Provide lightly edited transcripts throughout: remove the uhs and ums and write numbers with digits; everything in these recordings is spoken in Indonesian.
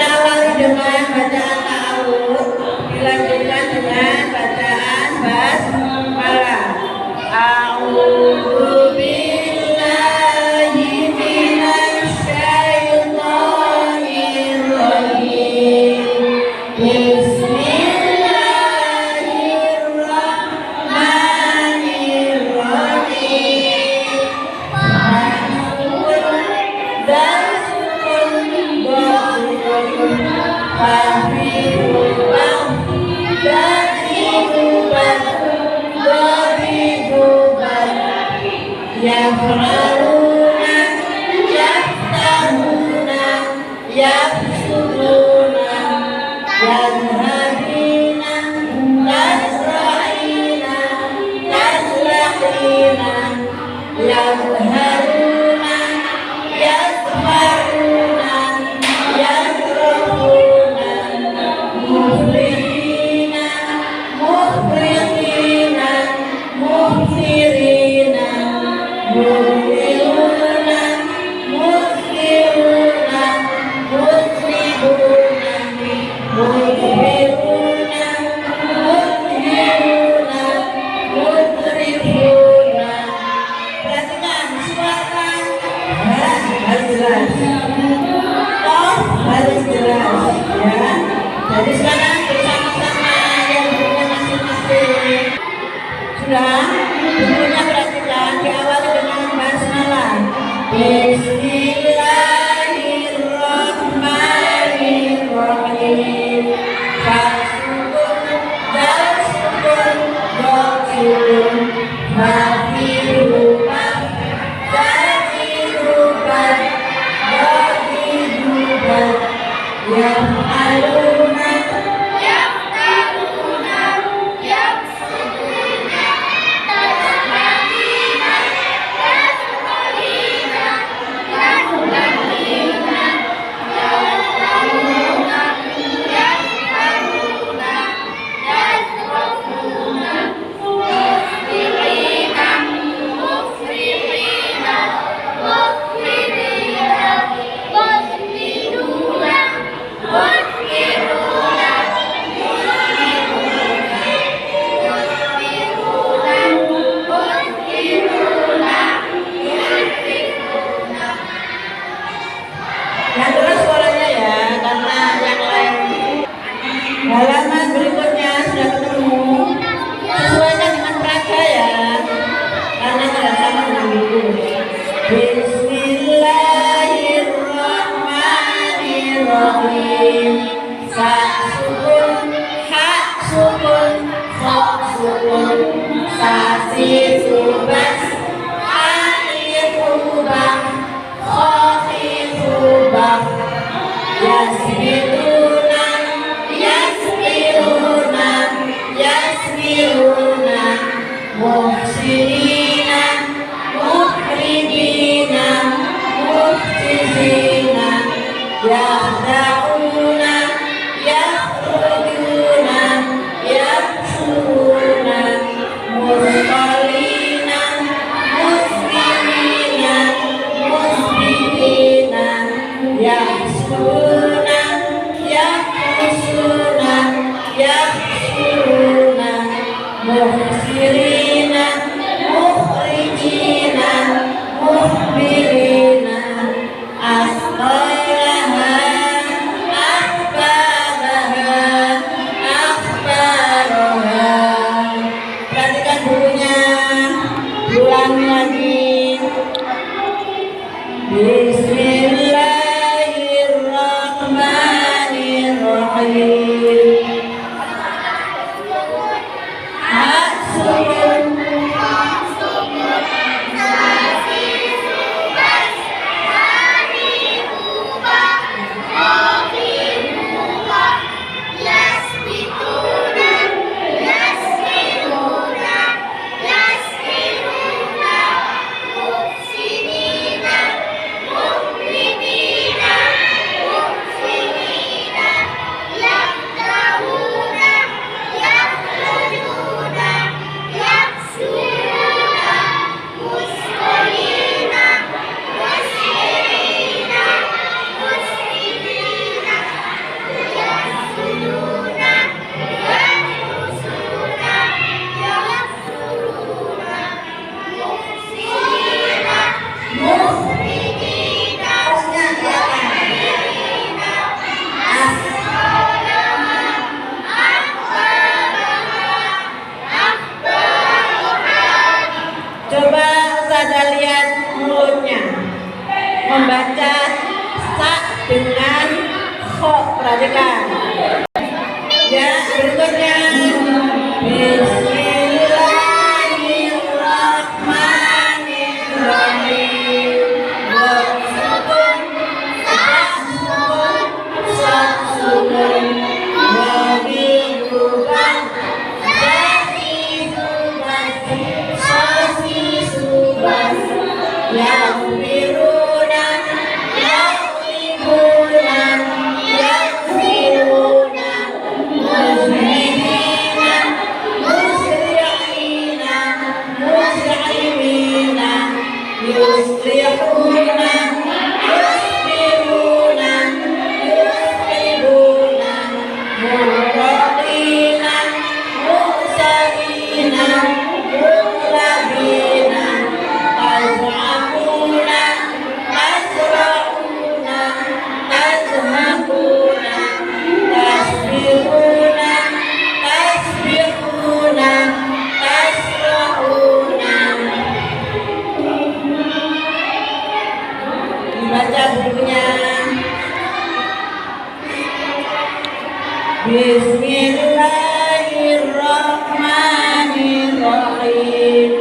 awali dengan bacaan ta'awudz, dilanjutkan dengan bacaan basmalah. A'udzu billahi minasy syaithanir rajim. Yaf'aluna, yaftahuna, yafsuduna, yazhabina, tasra'ina, taslahina, yazharuna, yasfaruna, yasrafuna, muflihina, mufrihina, mufsirina, mu'minuna, muslimuna, muslihuna, mudhiruna, mudhiruna, mudrifuna. Perhatikan suara harus jelas, toh harus jelas ya. Jadi sekarang bersama-sama yang punya masing-masing sudah bukunya perhatikan, diawali dengan basmalah. Bismillahirrahmanirrahim. Fasukun, dasukun, doksukun, mafirubah, dadidubah, dadidubah, yaf'aluna, yaf'aluna, yafsuduna, tasbihina, tasbihina, tasbihina, yaf'aluna, yaf'aluna, yasrafuna, muslimina, muslimina, muslimina, muslimuna, muslimuna, yang jelas suaranya ya, karena yang lain. Halaman berikutnya sudah ketemu, sesuaikan dengan peraga ya, karena tidak sama dengan buku. Bismillahirrahmanirrahim. Sa sukun, ha sukun, kha sukun, sa si subas, alif ubah, kha ubah, yasbiruna, yasbiruna, Ya, berikutnya. Bismillahirrahmanirrahim. Wassalamualaikum. Baca bukunya. Bismillahirrahmanirrahim.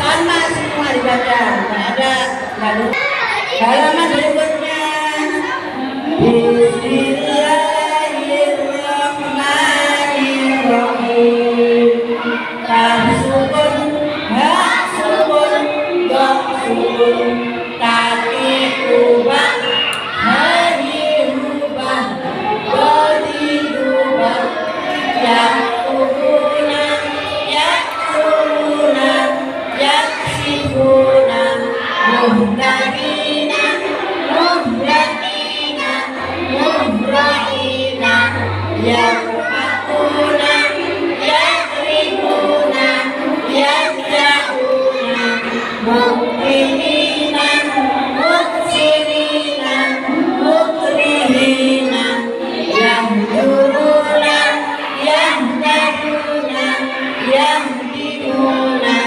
Sama semua dibaca, nggak ada lalu halaman berikutnya. Bismillahirrahmanirrahim. Tasukun, hasukun, doksukun, kaki ubah, hari ubah, bodi ubah, yang ubuna, yang suruna, yang sibuna, muhtadina, muhratina, muhra'ina, yang hakuna, yang ribuna, yang ja'una, mukminina, muksirina, mukrihina, yang juruna, yang daduna, yang dimuna,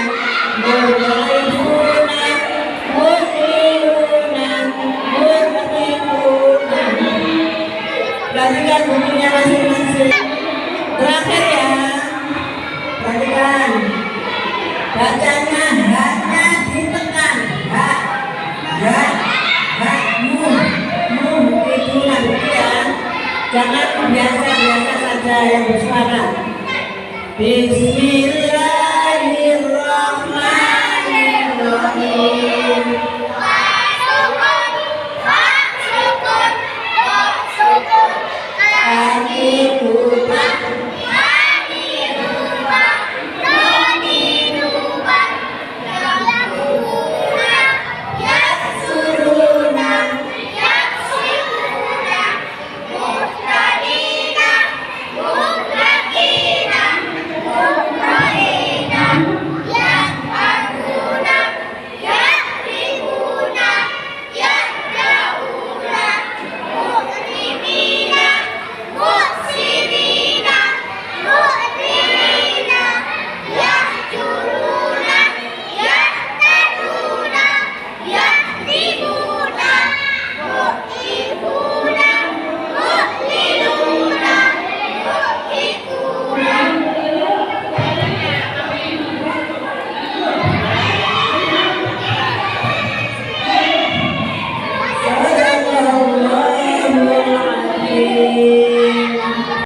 mudrifuna, mudrifuna, mudrifuna. Perhatikan bukunya masing-masing. Terakhir ya, perhatikan bacanya hanya ditekan itu nanti ya, jangan biasa-biasa saja yang bersuara. Bismillahirrahmanirrahim.